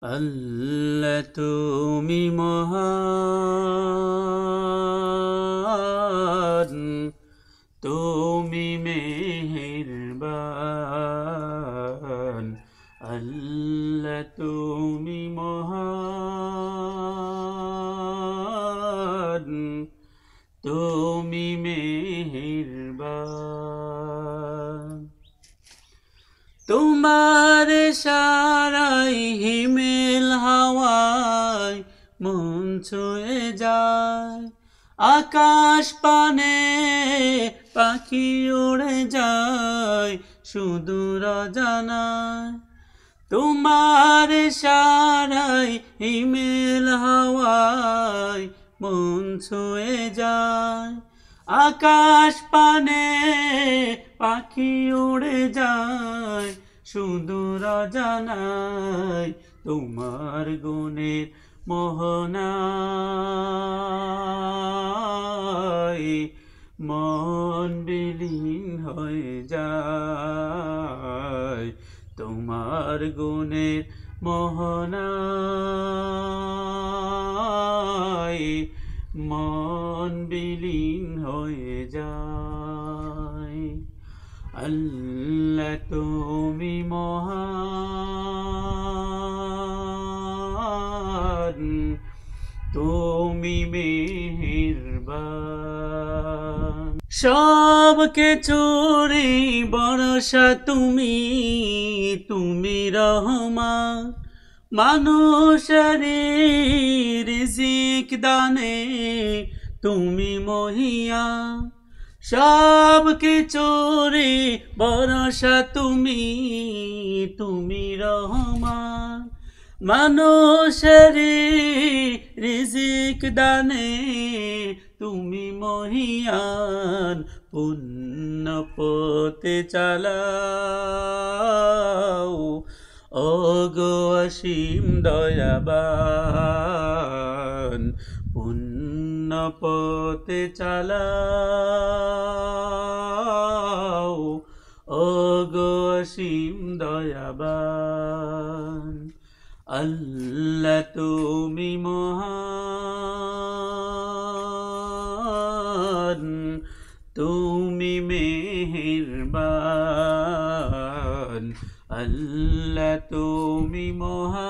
আল্লাহ তুমি মহান, তুমি মেহেরবান। আল্লাহ তুমি মহান, তুমি মেহেরবান। তোমার সারাই হিমেল হাওয়ায় মন ছুঁয়ে যায়, আকাশ পানে পাখি উড়ে যায় সুদূর অজানায়। তোমার সারাই হিমেল হাওয়ায় মন ছুঁয়ে যায়, আকাশ পানে পাখি উড়ে যায় সুদূর অজানায়। তোমার গুণের মোহনায় মন বিলীন হয়ে যায়। তোমার গুণের মোহনায় মন বিলীন হয়ে যায়। আল্লাহ তুমি মহান, তুমি মেহেরবান। সব কিছুরই ভরসা তুমি, তুমি রহমান। মানুষের রিজিক দানে তুমি মহিয়ান। সব কিছুরই ভরসা তুমি, তুমি রহমান। মানুষের রিজিক দানে তুমি মহিয়ান। পুণ্য পথে চালাও ওগো অসীম দয়াবান। পুণ্য পথে চালাও ওগো অসীম দয়াবান। আল্লাহ তুমি মহান, তুমি মেহেরবান। আল্লাহ তুমি মহান,